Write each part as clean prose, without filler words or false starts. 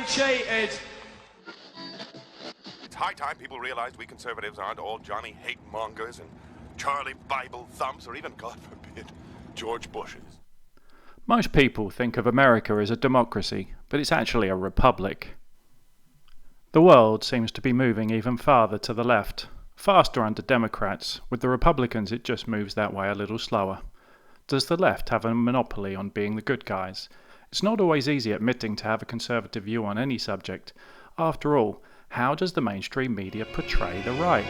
been cheated. It's high time people realised we Conservatives aren't all Johnny hate-mongers and Charlie Bible thumps or even, God forbid, George Bushes. Most people think of America as a democracy, but it's actually a republic. The world seems to be moving even farther to the left, faster under Democrats. With the Republicans it just moves that way a little slower. Does the left have a monopoly on being the good guys? It's not always easy admitting to have a conservative view on any subject. After all, how does the mainstream media portray the right?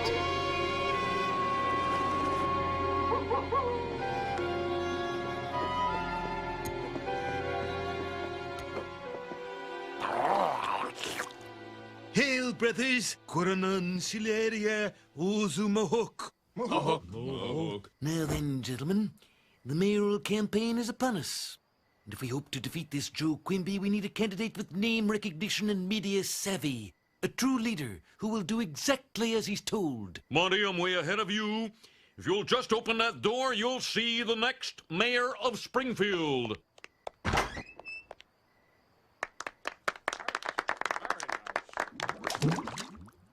Hail, brothers! Coronan Sileria Ozumahok. Now then, gentlemen, the mayoral campaign is upon us. And if we hope to defeat this Joe Quimby, we need a candidate with name recognition and media savvy. A true leader who will do exactly as he's told. Monty, I'm way ahead of you. If you'll just open that door, you'll see the next mayor of Springfield.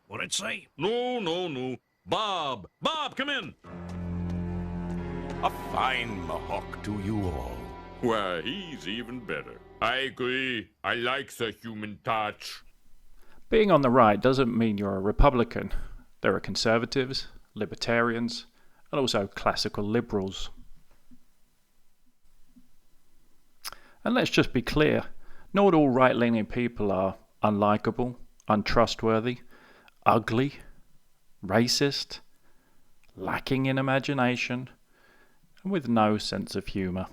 What'd it say? No. Bob, come in. A fine mahawk to you all. Why, he's even better. I agree. I like the human touch. Being on the right doesn't mean you're a Republican. There are conservatives, libertarians, and also classical liberals. And let's just be clear, not all right-leaning people are unlikable, untrustworthy, ugly, racist, lacking in imagination, and with no sense of humour.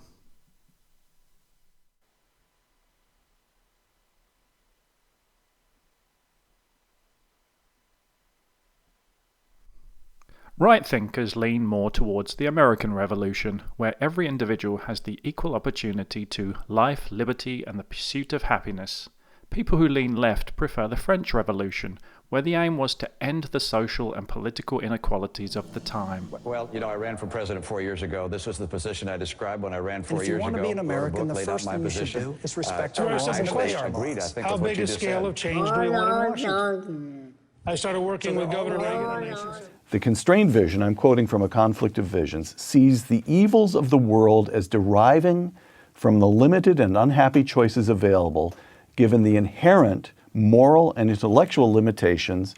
Right thinkers lean more towards the American Revolution, where every individual has the equal opportunity to life, liberty, and the pursuit of happiness. People who lean left prefer the French Revolution, where the aim was to end the social and political inequalities of the time. Well, you know, I ran for president 4 years ago. This was the position I described when I ran 4 years ago. If you want to be an American, the first thing you should do is respect our laws and obey our laws. How big a scale of change do you want in Washington? I started working with Governor Reagan on nations. The constrained vision, I'm quoting from A Conflict of Visions, sees the evils of the world as deriving from the limited and unhappy choices available, given the inherent moral and intellectual limitations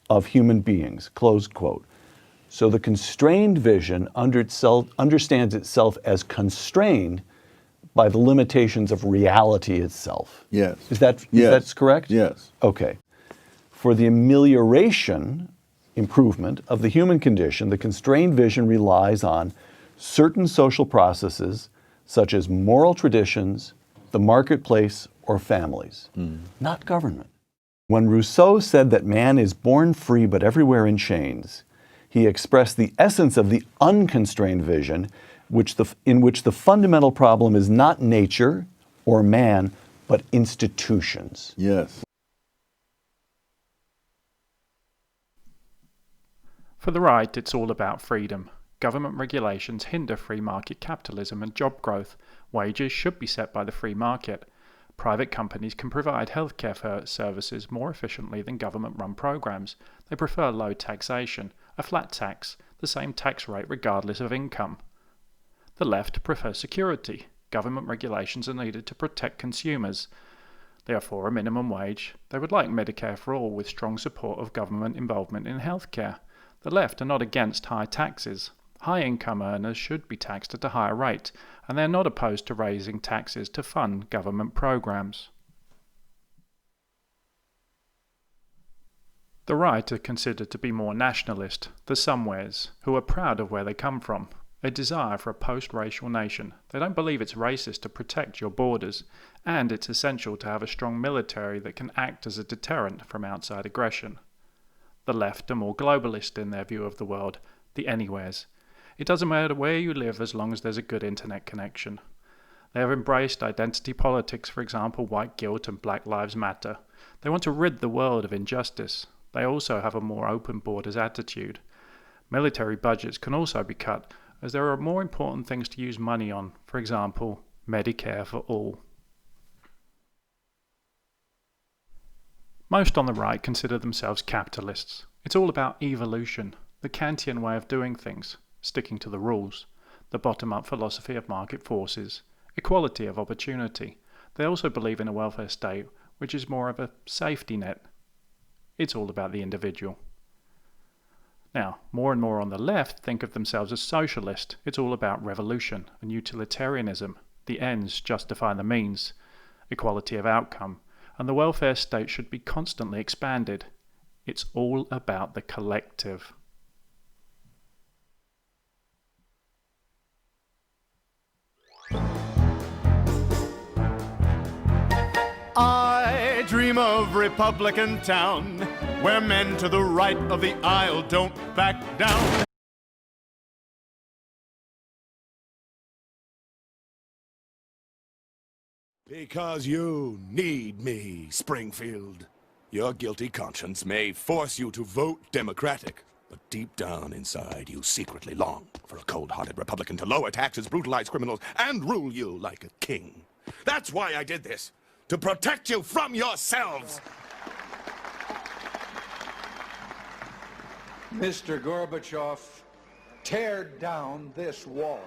of human beings, close quote. So the constrained vision understands itself as constrained by the limitations of reality itself. Yes. Is that correct? Yes. Okay. For the amelioration, improvement of the human condition, the constrained vision relies on certain social processes such as moral traditions, the marketplace, or families, not government. When Rousseau said that man is born free but everywhere in chains, he expressed the essence of the unconstrained vision, in which the fundamental problem is not nature or man, but institutions. Yes. For the right, it's all about freedom. Government regulations hinder free market capitalism and job growth. Wages should be set by the free market. Private companies can provide healthcare services more efficiently than government-run programs. They prefer low taxation, a flat tax, the same tax rate regardless of income. The left prefers security. Government regulations are needed to protect consumers. They are for a minimum wage. They would like Medicare for all with strong support of government involvement in healthcare. The left are not against high taxes. High-income earners should be taxed at a higher rate, and they are not opposed to raising taxes to fund government programs. The right are considered to be more nationalist, the somewheres, who are proud of where they come from, a desire for a post-racial nation. They don't believe it's racist to protect your borders, and it's essential to have a strong military that can act as a deterrent from outside aggression. The left are more globalist in their view of the world, the anywheres. It doesn't matter where you live as long as there's a good internet connection. They have embraced identity politics, for example, white guilt and Black Lives Matter. They want to rid the world of injustice. They also have a more open borders attitude. Military budgets can also be cut, as there are more important things to use money on, for example, Medicare for all. Most on the right consider themselves capitalists. It's all about evolution, the Kantian way of doing things, sticking to the rules, the bottom-up philosophy of market forces, equality of opportunity. They also believe in a welfare state which is more of a safety net. It's all about the individual. Now, more and more on the left think of themselves as socialist. It's all about revolution and utilitarianism. The ends justify the means, equality of outcome, and the welfare state should be constantly expanded. It's all about the collective. I dream of Republican town, where men to the right of the aisle don't back down. Because you need me, Springfield. Your guilty conscience may force you to vote Democratic, but deep down inside you secretly long for a cold-hearted Republican to lower taxes, brutalize criminals, and rule you like a king. That's why I did this, to protect you from yourselves. Mr. Gorbachev, tear down this wall.